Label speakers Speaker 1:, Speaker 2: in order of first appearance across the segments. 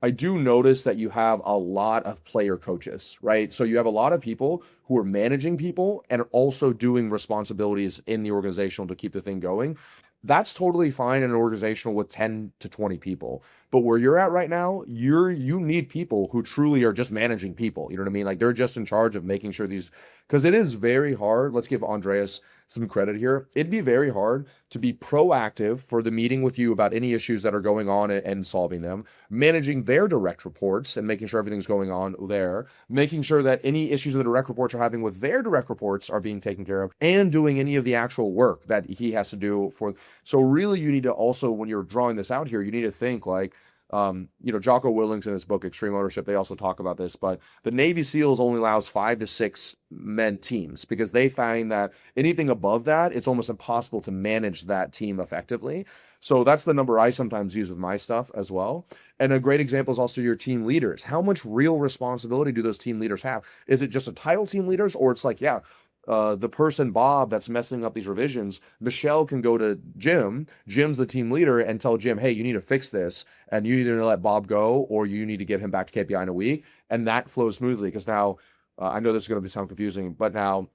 Speaker 1: I do notice that you have a lot of player coaches, right? So you have a lot of people who are managing people and also doing responsibilities in the organizational to keep the thing going. That's totally fine in an organizational with 10 to 20 people. But where you're at right now, you need people who truly are just managing people. You know what I mean? Like they're just in charge of making sure these, because it is very hard. Let's give Andreas some credit here. It'd be very hard to be proactive for the meeting with you about any issues that are going on and solving them, managing their direct reports and making sure everything's going on there, making sure that any issues the direct reports are having with their direct reports are being taken care of, and doing any of the actual work that he has to do for. So really, you need to also, when you're drawing this out here, you need to think like, Jocko Willings in his book Extreme Ownership, they also talk about this, but the Navy SEALs only allows 5 to 6 men teams because they find that anything above that, it's almost impossible to manage that team effectively. So that's the number I sometimes use with my stuff as well. And a great example is also your team leaders. How much real responsibility do those team leaders have? Is it just a title team leaders, or it's like, yeah, the person Bob that's messing up these revisions, Michelle can go to Jim. Jim's the team leader and tell Jim, hey, you need to fix this, and you either let Bob go or you need to get him back to KPI in a week, and that flows smoothly because now I know this is going to sound confusing, but now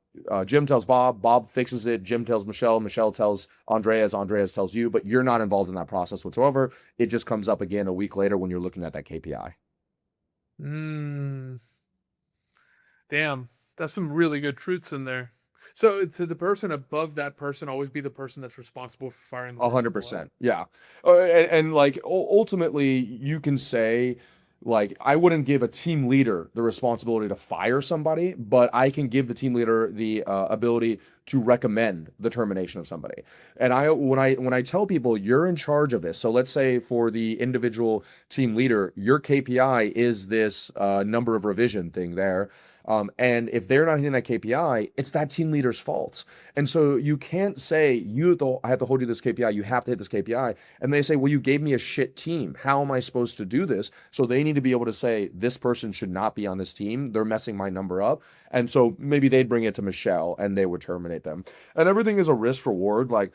Speaker 1: Jim tells Bob, Bob fixes it. Jim tells Michelle, Michelle tells Andreas, Andreas tells you, but you're not involved in that process whatsoever. It just comes up again a week later when you're looking at that KPI.
Speaker 2: Mm, damn, that's some really good truths in there. So to the person above that person always be the person that's responsible for firing the
Speaker 1: A
Speaker 2: person
Speaker 1: hundred
Speaker 2: below.
Speaker 1: percent. Yeah. And like ultimately you can say like I wouldn't give a team leader the responsibility to fire somebody, but I can give the team leader the ability to recommend the termination of somebody. And when I tell people you're in charge of this, so let's say for the individual team leader, your KPI is this number of revision thing there. And if they're not hitting that KPI, it's that team leader's fault. And so you can't say I have to hold you this KPI. You have to hit this KPI. And they say, well, you gave me a shit team. How am I supposed to do this? So they need to be able to say this person should not be on this team. They're messing my number up. And so maybe they'd bring it to Michelle and they would terminate them. And everything is a risk reward. Like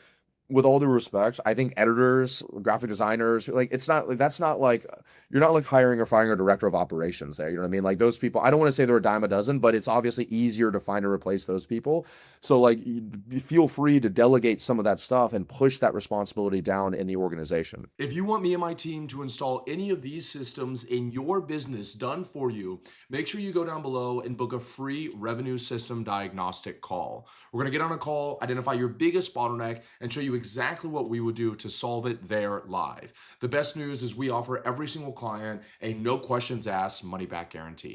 Speaker 1: with all due respect, I think editors, graphic designers, like it's not like that's not like you're not like hiring or firing a director of operations there. You know what I mean? Like those people, I don't want to say they're a dime a dozen, but it's obviously easier to find and replace those people. So like feel free to delegate some of that stuff and push that responsibility down in the organization.
Speaker 3: If you want me and my team to install any of these systems in your business done for you, make sure you go down below and book a free revenue system diagnostic call. We're going to get on a call, identify your biggest bottleneck, and show you exactly what we would do to solve it there live. The best news is we offer every single client a no questions asked money back guarantee.